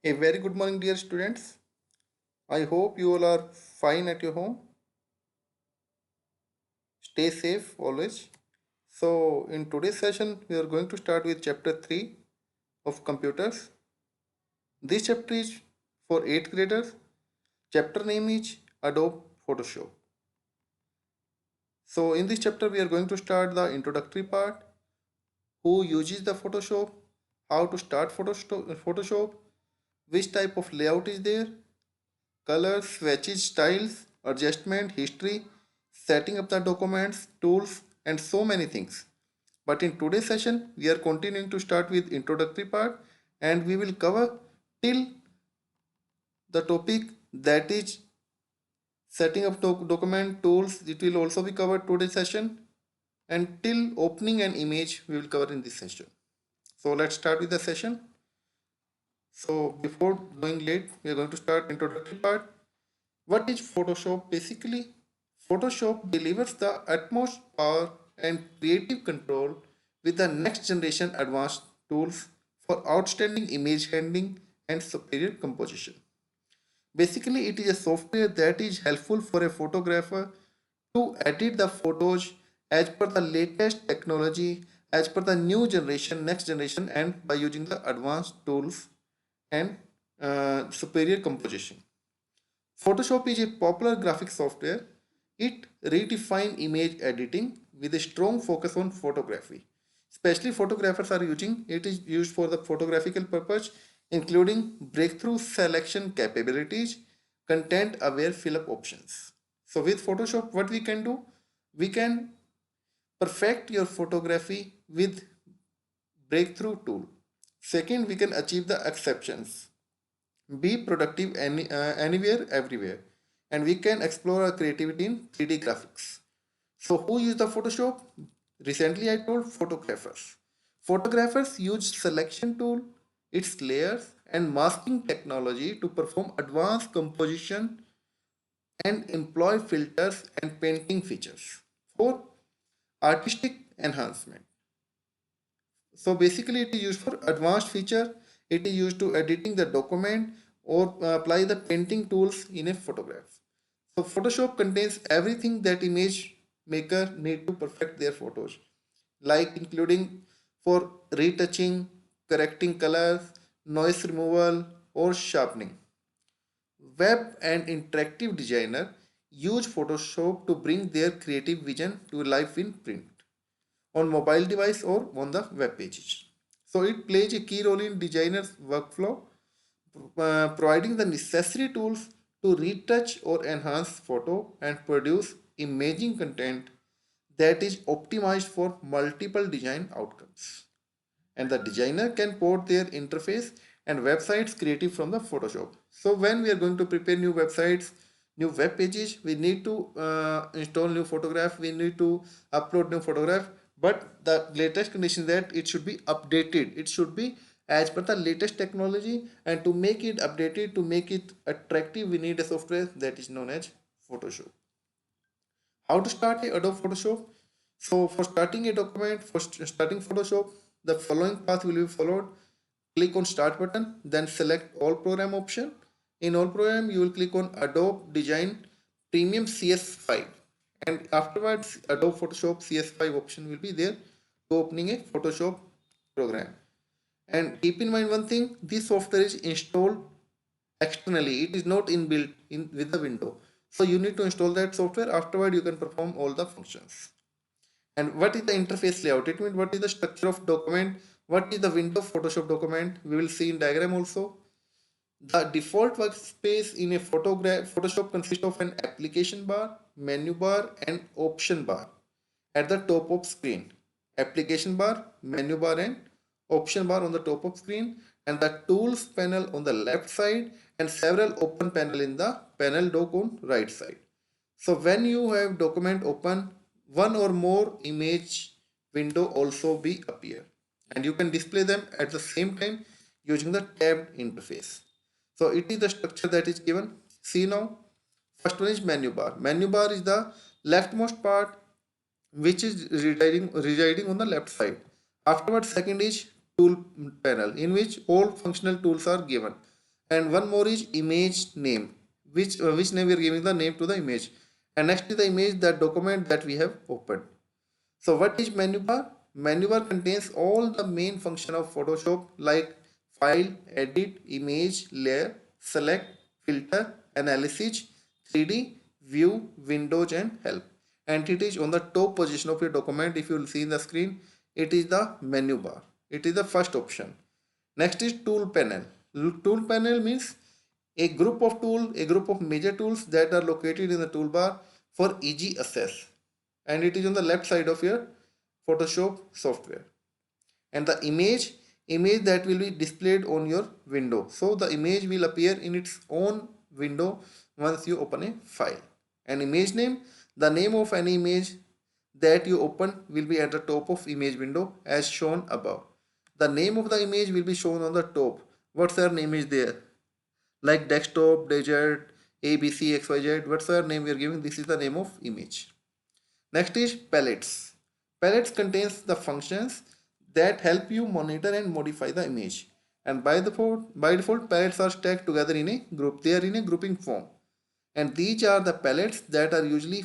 A very good morning, dear students. I hope you all are fine at your home. Stay safe always. So, in today's session, we are going to start with chapter 3 of computers. This chapter is for 8th graders. Chapter name is Adobe Photoshop. So, in this chapter, we are going to start the introductory part, who uses the Photoshop, how to start Photoshop, which type of layout is there, colors, swatches, styles, adjustment, history, setting up the documents, tools, and so many things. But in today's session, we are continuing to start with introductory part and we will cover till the topic that is setting up document tools. It will also be covered today's session and till opening an image we will cover in this session. So let's start with the session. So before going late, we are going to start introductory part. What is Photoshop? Basically, Photoshop delivers the utmost power and creative control with the next generation advanced tools for outstanding image handling and superior composition. Basically, it is a software that is helpful for a photographer to edit the photos as per the latest technology, as per the new generation, next generation, and by using the advanced tools and superior composition. Photoshop is a popular graphic software. It redefines image editing with a strong focus on photography. Especially photographers are using it is used for the photographical purpose, including breakthrough selection capabilities, content aware fill up options. So with Photoshop, what we can do? We can perfect your photography with breakthrough tool. Second, we can achieve the exceptions. Be productive anywhere, everywhere. And we can explore our creativity in 3D graphics. So who use the Photoshop? Recently I told photographers. Photographers use selection tool, its layers and masking technology to perform advanced composition and employ filters and painting features for artistic enhancement. So basically it is used for advanced feature. It is used to editing the document or apply the painting tools in a photograph. So Photoshop contains everything that image maker need to perfect their photos, like including for retouching, correcting colors, noise removal or sharpening. Web and interactive designer use Photoshop to bring their creative vision to life in print, on mobile device or on the web pages. So it plays a key role in designer's workflow, providing the necessary tools to retouch or enhance photo and produce imaging content that is optimized for multiple design outcomes. And the designer can port their interface and websites creative from the Photoshop. So when we are going to prepare new websites, new web pages, we need to install new photograph, we need to upload new photograph, but the latest condition that it should be updated, it should be as per the latest technology, and to make it updated, to make it attractive, we need a software that is known as Photoshop. How to start a Adobe Photoshop? So for starting a document, for starting Photoshop, the following path will be followed. Click on Start button, then select All Program option. In All Program, you will click on Adobe Design Premium CS5, and afterwards Adobe Photoshop CS5 option will be there to opening a Photoshop program. And keep in mind one thing: this software is installed externally, it is not inbuilt in with the window, so you need to install that software. Afterward you can perform all the functions. And what is the interface layout? It means what is the structure of document, what is the window of Photoshop document, we will see in diagram also. The default workspace in a Photoshop consists of an application bar, menu bar and option bar at the top of screen. Application bar, menu bar and option bar on the top of screen, and the tools panel on the left side and several open panel in the panel dock on right side. So when you have document open, one or more image window also be appear, and you can display them at the same time using the tabbed interface. So it is the structure that is given. See now, first one is menu bar. Menu bar is the leftmost part which is residing on the left side. Afterwards, second is tool panel in which all functional tools are given. and one more is image name, which name we are giving the name to the image, and next is the image, the document that we have opened. So what is menu bar? Menu bar contains all the main function of Photoshop like file, edit, image, layer, select, filter, analysis, 3D, view, windows and help. And it is on the top position of your document. If you will see in the screen, it is the menu bar. It is the first option. Next is tool panel. Tool panel means a group of a group of major tools that are located in the toolbar for easy access, and it is on the left side of your Photoshop software. And the image that will be displayed on your window. So the image will appear in its own window once you open a file. An image name, the name of any image that you open will be at the top of image window as shown above. The name of the image will be shown on the top. What's their name is there? Like desktop, desert, ABC, XYZ, what's the name we are giving? This is the name of image. Next is palettes. Palettes contains the functions that help you monitor and modify the image. And by default, palettes are stacked together in a group. They are in a grouping form. And these are the palettes that are usually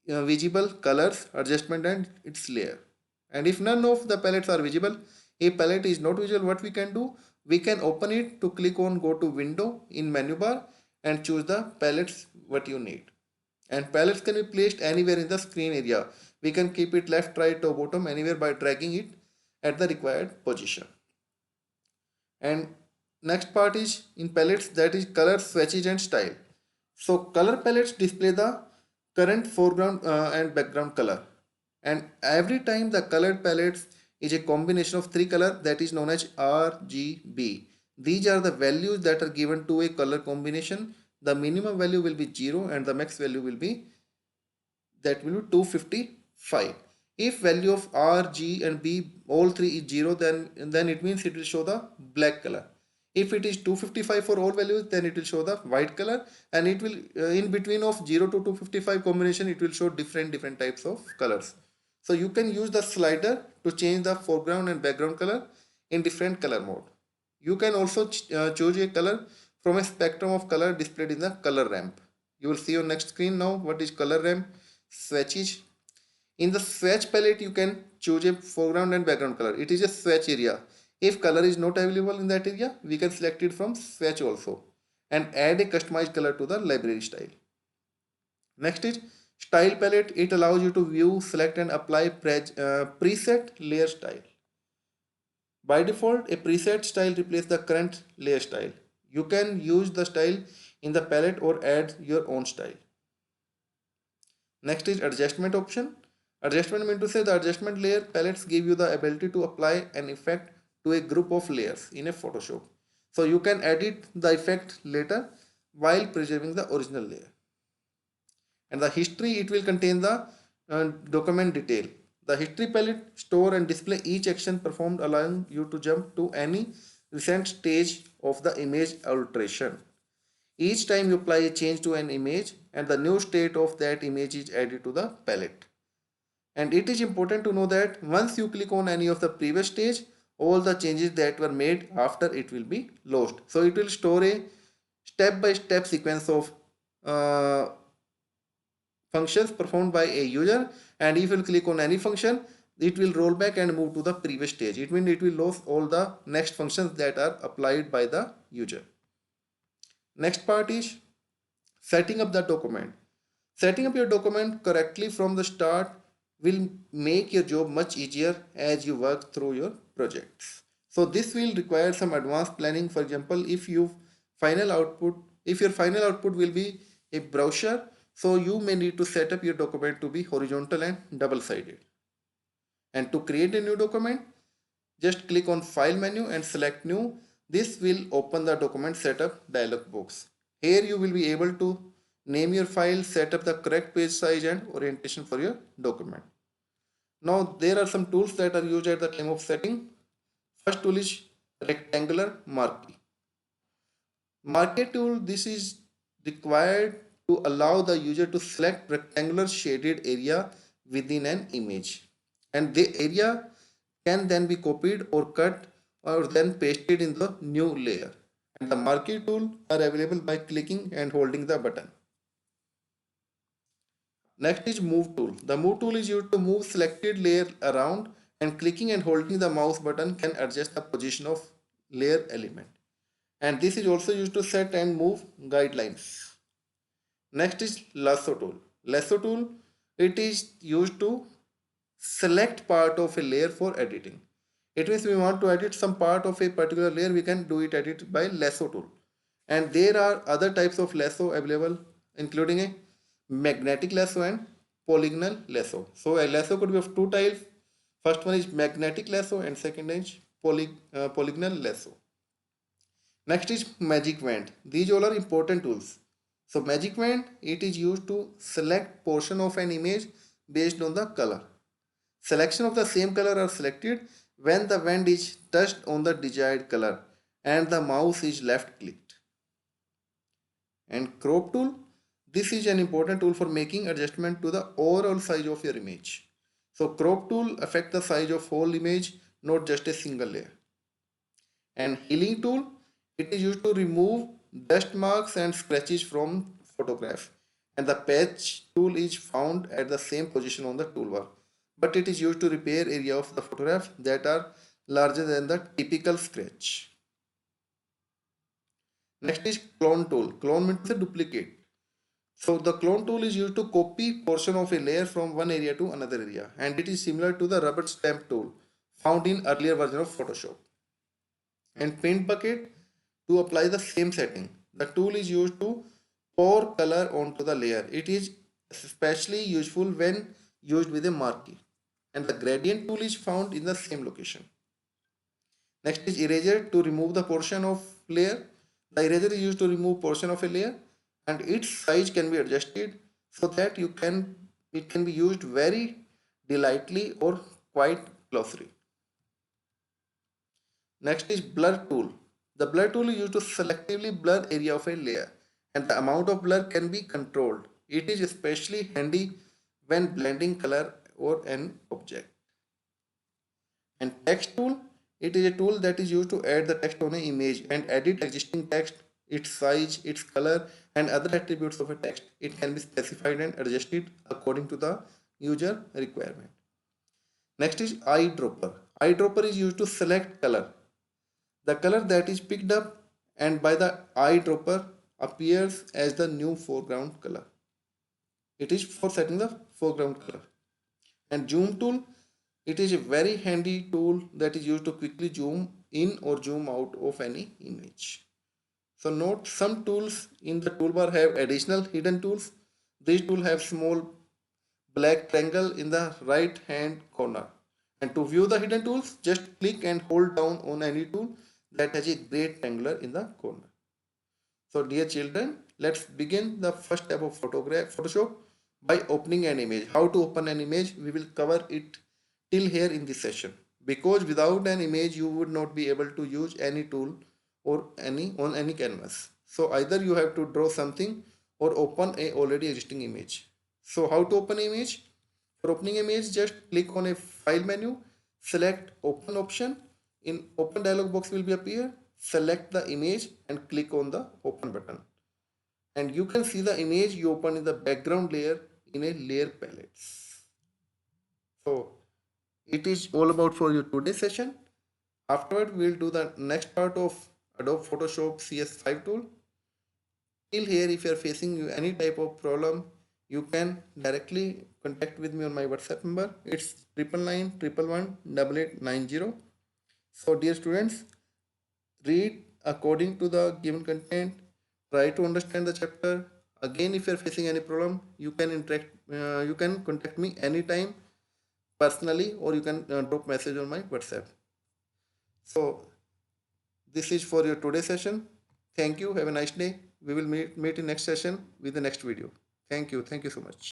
visible colors, adjustment and its layer. And if none of the palettes are visible, a palette is not visible, what we can do? We can open it to click on go to window in menu bar and choose the palettes what you need. And palettes can be placed anywhere in the screen area. We can keep it left, right or bottom anywhere by dragging it at the required position. And next part is in palettes, that is color, swatches and style. So color palettes display the current foreground and background color, and every time the colored palettes is a combination of three colors that is known as RGB. These are the values that are given to a color combination. The minimum value will be 0 and the max value will be 255. If value of R, G and B all three is 0, then it means it will show the black color. If it is 255 for all values, then it will show the white color, and it will in between of 0 to 255 combination, it will show different types of colors. So you can use the slider to change the foreground and background color in different color mode. You can also choose a color from a spectrum of color displayed in the color ramp. You will see on next screen now what is color ramp, swatches. In the swatch palette, you can choose a foreground and background color. It is a swatch area. If color is not available in that area, we can select it from swatch also and add a customized color to the library style. Next is style palette. It allows you to view, select and apply preset layer style. By default, a preset style replaces the current layer style. You can use the style in the palette or add your own style. Next is adjustment option. Adjustment means to say the adjustment layer palettes give you the ability to apply an effect to a group of layers in a Photoshop. So you can edit the effect later while preserving the original layer. And the history, it will contain the document detail. The history palette store and display each action performed, allowing you to jump to any recent stage of the image alteration. Each time you apply a change to an image, and the new state of that image is added to the palette. And it is important to know that once you click on any of the previous stage, all the changes that were made after it will be lost. So it will store a step-by-step sequence of functions performed by a user, and if you click on any function, it will roll back and move to the previous stage. It means it will lose all the next functions that are applied by the user. Next part is setting up the document. Setting up your document correctly from the start will make your job much easier as you work through your projects. So this will require some advanced planning. For example, if your final output will be a brochure, so you may need to set up your document to be horizontal and double-sided. And to create a new document, just click on File menu and select New. This will open the document setup dialog box. Here you will be able to name your file, set up the correct page size and orientation for your document. Now there are some tools that are used at the time of setting. First tool is rectangular marquee. Marquee tool, this is required to allow the user to select rectangular shaded area within an image, and the area can then be copied or cut or then pasted in the new layer. And the marquee tool are available by clicking and holding the button. Next is move tool. The move tool is used to move selected layer around, and clicking and holding the mouse button can adjust the position of layer element. And this is also used to set and move guidelines. Next is lasso tool. Lasso tool, it is used to select part of a layer for editing. It means we want to edit some part of a particular layer, we can do it edit by lasso tool. And there are other types of lasso available, including a magnetic lasso and polygonal lasso. So a lasso could be of two types. First one is magnetic lasso and second is polygonal lasso. Next is magic wand. These all are important tools. So magic wand, it is used to select portion of an image based on the color. Selection of the same color are selected when the wand is touched on the desired color and the mouse is left clicked. And crop tool, this is an important tool for making adjustment to the overall size of your image. So crop tool affect the size of whole image, not just a single layer. And healing tool, it is used to remove dust marks and scratches from photograph. And the patch tool is found at the same position on the toolbar, but it is used to repair area of the photograph that are larger than the typical scratch. Next is clone tool. Clone means a duplicate. So the clone tool is used to copy portion of a layer from one area to another area, and it is similar to the rubber stamp tool found in earlier version of Photoshop. And paint bucket, to apply the same setting. The tool is used to pour color onto the layer. It is especially useful when used with a marquee. And the gradient tool is found in the same location. Next is eraser, to remove the portion of layer. The eraser is used to remove portion of a layer and its size can be adjusted so that it can be used very delightfully or quite closely. Next is blur tool. The blur tool is used to selectively blur area of a layer and the amount of blur can be controlled. It is especially handy when blending color or an object. And text tool, it is a tool that is used to add the text on an image and edit existing text, its size, its color and other attributes of a text. It can be specified and adjusted according to the user requirement. Next is eyedropper. Eyedropper is used to select color. The color that is picked up and by the eyedropper appears as the new foreground color. It is for setting the foreground color. And zoom tool, it is a very handy tool that is used to quickly zoom in or zoom out of any image. So note, some tools in the toolbar have additional hidden tools. These tools have small black triangle in the right hand corner. And to view the hidden tools, just click and hold down on any tool that has a gray triangular in the corner. So dear children, let's begin the first step of Photoshop by opening an image. How to open an image, we will cover it till here in this session, because without an image you would not be able to use any tool or on any canvas. So either you have to draw something or open a already existing image. So how to open image? For opening image, just click on a file menu, select open option. In open dialog box will be appear. Select the image and click on the open button. And you can see the image you open in the background layer in a layer palette. So it is all about for your today's session. Afterward, we'll do the next part of Adobe Photoshop CS5 tool. Till here, if you are facing any type of problem, you can directly contact with me on my WhatsApp number. It's 999 So dear students, read according to the given content. Try to understand the chapter. Again, if you are facing any problem, you can contact me anytime personally, or you can drop message on my WhatsApp. So this is for your today's session. Thank you. Have a nice day. We will meet in next session with the next video. Thank you. Thank you so much.